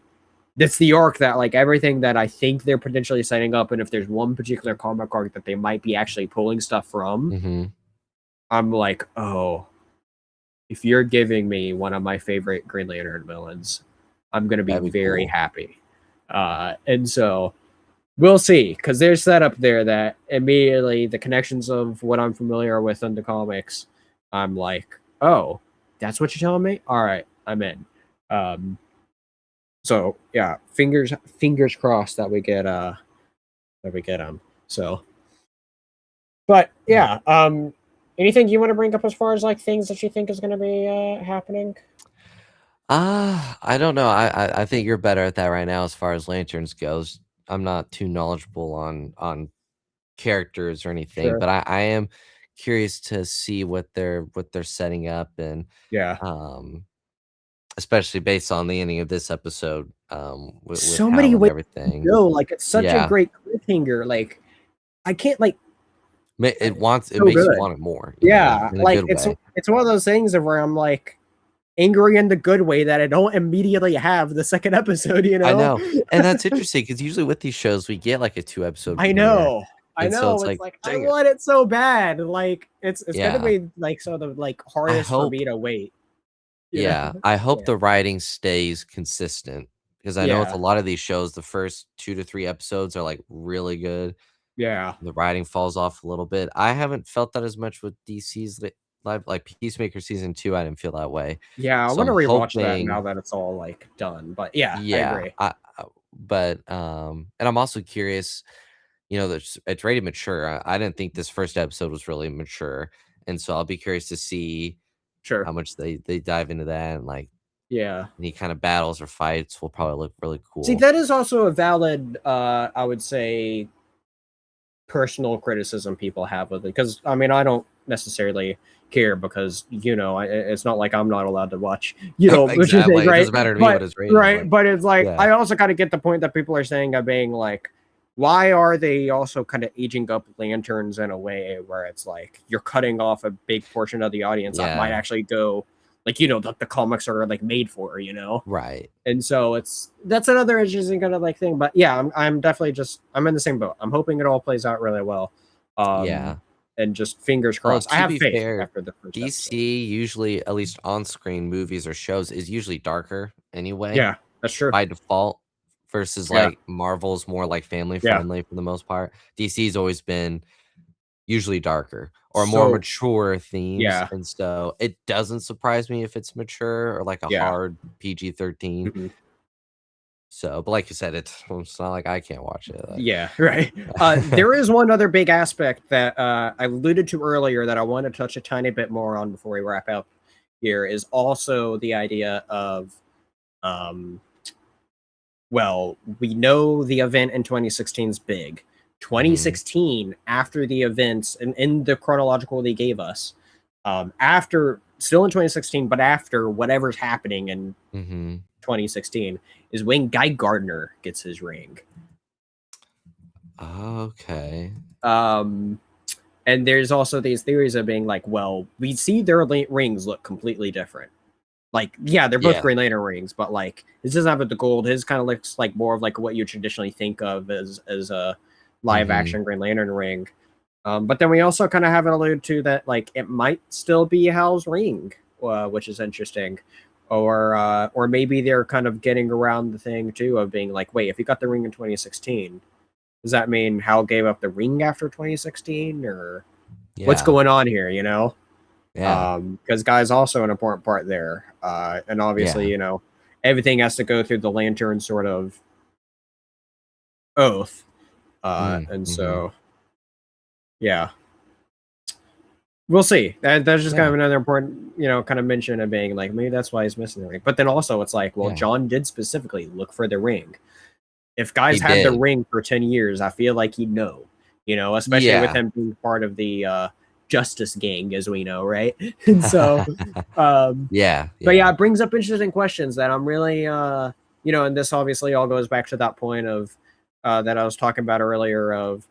that's the arc that like everything that I think they're potentially setting up, and if there's one particular comic arc that they might be actually pulling stuff from, I'm like, oh, if you're giving me one of my favorite Green Lantern villains, I'm gonna be That'd be very cool. happy. And so we'll see, because there's set up there that immediately the connections of what I'm familiar with in the comics, I'm like, oh, that's what you're telling me? All right, I'm in. So yeah, fingers crossed that we get him. So, but yeah, anything you want to bring up as far as like things that you think is going to be happening? I don't know. I think you're better at that right now as far as lanterns goes. I'm not too knowledgeable on characters or anything, but I am curious to see what they're setting up, and Yeah. especially based on the ending of this episode, with So many HAL and ways to everything. go. Like, it's such a Yeah. great cliffhanger. Like, I can't, like, It so makes you good. want it more, Yeah, in a like, good way. it's one of those things of where I'm, like, angry in the good way that I don't immediately have the second episode, you I know? know, and that's interesting because usually with these shows, we get, like, a 2-episode I premiere, know. I and so know. it's It's like, like, I "Dang it." want it so bad. Like, it's gonna Yeah. be, like, sort of, like, I hardest for hope me to wait, you know? Yeah, I hope Yeah. the writing stays consistent because I know with a Yeah. lot of these shows, the first 2 to 3 episodes are, like, really good. Yeah. The writing falls off a little bit. I haven't felt that as much with DC's live, like, Peacemaker season 2, I didn't feel that way. Yeah, I So wanna I'm rewatch that now hoping that it's all, like, done, but yeah, I Yeah, agree. but, and I'm also curious, it's rated mature. I didn't think this first episode was really mature, and so I'll be curious to see Sure. how much they dive into that, and, like, Yeah. any kind of battles or fights will probably look really See, cool. that is also a valid, I would say, personal criticism people have with it, because, I mean, I don't necessarily care because, it's not like I'm not allowed to watch, what you think, Exactly, it right? doesn't matter to me what But it's rated, like but it's like, yeah. I also kinda get the point that people are saying of being like, why are they also kinda aging up lanterns in a way where it's like, you're cutting off a big portion of the audience that might Yeah, actually go, like, the comics are, like, made for, you know? right. And so that's another interesting kind of like thing. But yeah, I'm definitely I'm in the same boat. I'm hoping it all plays out really well. Yeah. And just fingers Well, crossed. I to have be faith fair, after the first episode. DC usually, at least on-screen movies or shows, is usually darker anyway, Yeah, that's true. by default, versus, Yeah, like, Marvel's more, like, family yeah. friendly for the most part. DC's always been usually darker or more So mature themes, yeah, and so it doesn't surprise me if it's mature or, like, a yeah. hard PG-13. Mhm. So, but like you said, it's not like I can't watch it, like Yeah, right. There is one other big aspect that I alluded to earlier that I want to touch a tiny bit more on before we wrap up here is also the idea of um, well, we know the event in 2016 is big. Mhm, 2016, after the events and in the chronological they gave us, after still in 2016, but after whatever's happening in mhm. 2016 is when Guy Gardner gets his ring. Okay. Um, and there's also these theories of being like, well, we see their rings look completely different. Like, yeah, they're both Yeah. Green Lantern rings, but like his doesn't have the gold. His kind of looks like more of like what you traditionally think of as a live Mhm. action Green Lantern ring. But then we also kind of have it alluded to that like it might still be Hal's ring, which is interesting, or maybe they're kind of getting around the thing too of being like, wait, if you got the ring in 2016, does that mean Hal gave up the ring after 2016, or what's Yeah. going on here? You know, Yeah. because Guy's also an important part there, and obviously, Yeah. everything has to go through the Lantern sort of oath, and Mhm. so yeah. We'll see. That's just kind Yeah. of another important, kind of mention of being like, maybe that's why he's missing the ring. But then also, it's like, well, Yeah. John did specifically look for the ring. If He guys had the did. ring for 10 years, I feel like he'd know, especially with Yeah. him being part of the Justice Gang, as we know, right? And so, um, Yeah, but yeah, yeah. it brings up interesting questions that I'm really, and this obviously all goes back to that point of that I was talking about earlier of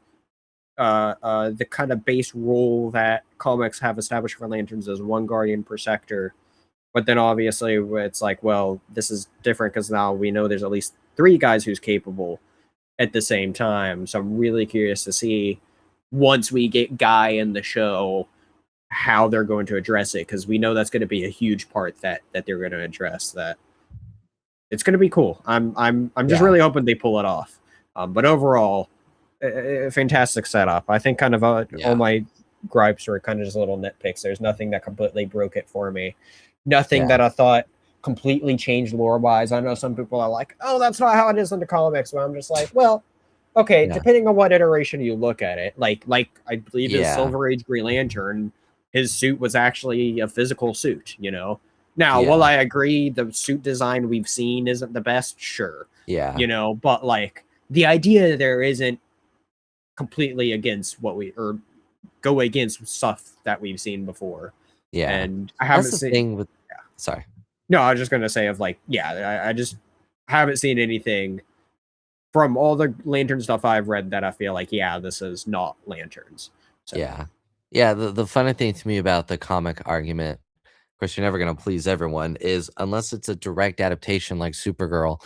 the kind of base rule that comics have established for lanterns as one guardian per sector. But then obviously it's like, well, this is different because now we know there's at least three guys who's capable at the same time. So I'm really curious to see once we get Guy in the show how they're going to address it, because we know that's going to be a huge part that they're going to address. That it's going to be cool. I'm just Yeah. really hoping they pull it off. But overall, a fantastic setup. I think kind of all Yeah. my gripes were kind of just little nitpicks. There's nothing that completely broke it for me. Nothing Yeah. that I thought completely changed lore wise. I know some people are like, oh, that's not how it is in the comics. But I'm just like, well, okay, Yeah. depending on what iteration you look at it. Like I believe his Yeah. Silver Age Green Lantern, his suit was actually a physical suit, Now, Yeah. while I agree the suit design we've seen isn't the best, sure. Yeah. But like the idea there isn't completely against go against stuff that we've seen before. Yeah. And I haven't That's the seen. thing with. Sorry. No, I was just gonna say of like, yeah, I just haven't seen anything from all the Lantern stuff I've read that I feel like, yeah, this is not Lanterns. So Yeah. The funny thing to me about the comic argument, of course, you're never gonna please everyone, is unless it's a direct adaptation like Supergirl,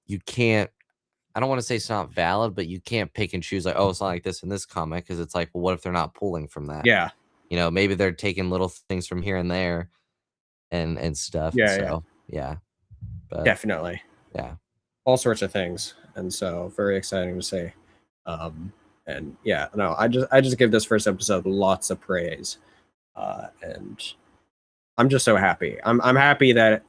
you can't. I don't want to say it's not valid, but you can't pick and choose like, oh, it's not like this in this comic, because it's like, well, what if they're not pulling from that? yeah, Maybe they're taking little things from here and there and stuff. yeah, So yeah, but definitely. yeah. All sorts of things, and so very exciting to see. And yeah, no, I just give this first episode lots of praise, and I'm just so happy. I'm happy that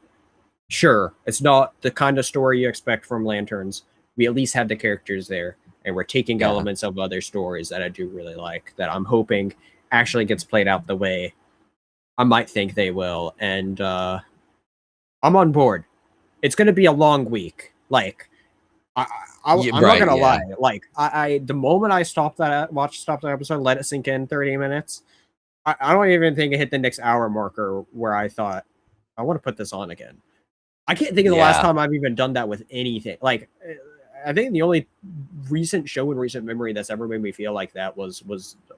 sure it's not the kind of story you expect from Lanterns. We at least had the characters there, and we're taking Yeah. elements of other stories that I do really like. That I'm hoping actually gets played out the way I might think they will, and I'm on board. It's going to be a long week. Like, I'm not gonna lie. Like, I the moment I stopped that episode, let it sink in 30 minutes. I don't even think it hit the next hour marker where I thought I want to put this on again. I can't think of the last time I've even done that with anything. Like, I think the only recent show in recent memory that's ever made me feel like that was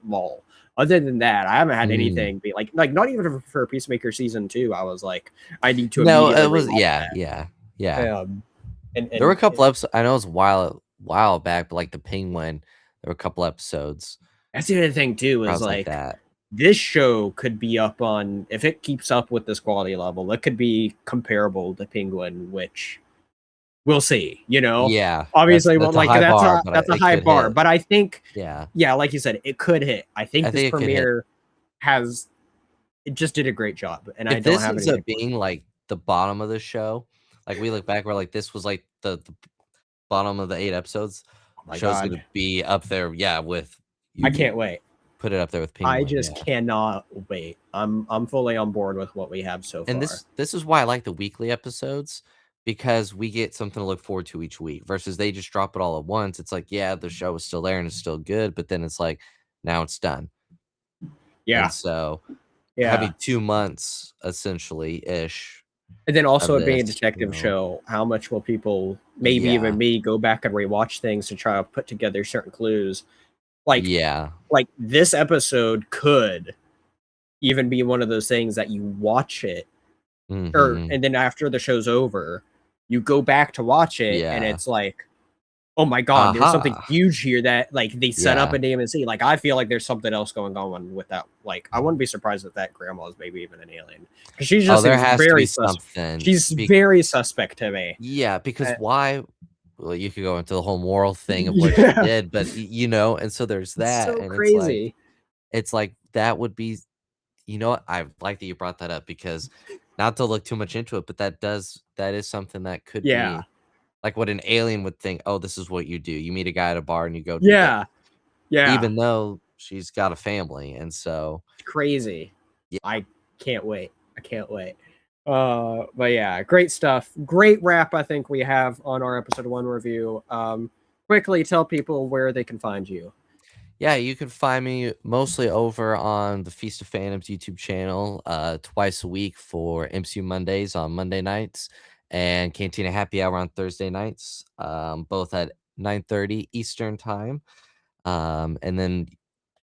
Maul. Other than that, I haven't had anything be like not even for Peacemaker season 2. I was like, I need to. No, it was that. yeah. And there were a couple episodes. I know it was a while back, but like the Penguin, there were a couple episodes. That's the other thing too, is like that. This show could be up on, if it keeps up with this quality level, it could be comparable to Penguin, which we'll see. Yeah, obviously, that's a high bar. But I think, yeah, like you said, it could hit. I think this premiere it just did a great job, and if I don't this have ends up being like the bottom of the show. Like we look back, we're like, this was like the bottom of the 8 episodes. My show's God. gonna be up there, with. I can't wait. Put it up there with Penguin. I just cannot wait. I'm fully on board with what we have so far. And this is why I like the weekly episodes, because we get something to look forward to each week. Versus they just drop it all at once. It's like, yeah, the show is still there and it's still good, but then it's like, now it's done. Yeah. And so having 2 months essentially ish. And then also it being a detective show, how much will people, maybe even me, go back and rewatch things to try to put together certain clues? Like, like this episode could even be one of those things that you watch it, and then after the show's over, you go back to watch it, and it's like, oh my God, there's something huge here that like they set up in DMC. Like, I feel like there's something else going on with that. Like, I wouldn't be surprised if that grandma is maybe even an alien, because she's just very something. She's very suspect to me. Yeah, because why? Well, you could go into the whole moral thing of what she did, but and so there's that. So and crazy. It's like that would be, what? I like that you brought that up, because not to look too much into it, but that is something that could be like what an alien would think. Oh, this is what you do. You meet a guy at a bar and you go, yeah. Even though she's got a family, and so crazy. Yeah. I can't wait. But yeah, great stuff. Great wrap, I think we have on our episode 1 review. Quickly tell people where they can find you. Yeah, you can find me mostly over on the Feast of Phantoms YouTube channel, twice a week for MCU Mondays on Monday nights, and Cantina Happy Hour on Thursday nights, both at 9:30 Eastern time. And then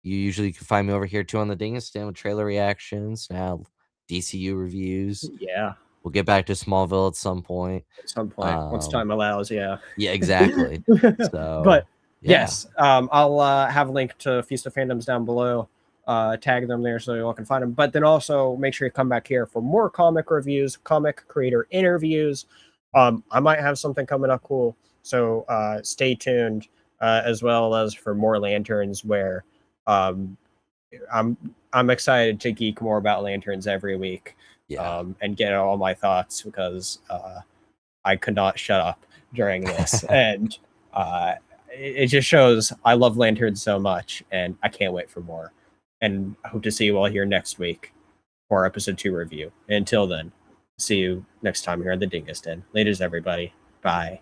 you usually can find me over here too on the Dingus Stand with trailer reactions, now DCU reviews. Yeah. We'll get back to Smallville at some point. Once time allows, Yeah, exactly. So, but yes, I'll have a link to Feast of Phantoms down below. Tag them there so you all can find them. But then also make sure you come back here for more comic reviews, comic creator interviews. I might have something coming up cool, so stay tuned. As well as for more Lanterns, where I'm excited to geek more about Lanterns every week. And get all my thoughts, because I could not shut up during this. And it just shows I love Lanterns so much, and I can't wait for more. And I hope to see you all here next week for our episode 2 review. Until then, see you next time here at the Dingus Den. Laters, everybody. Bye.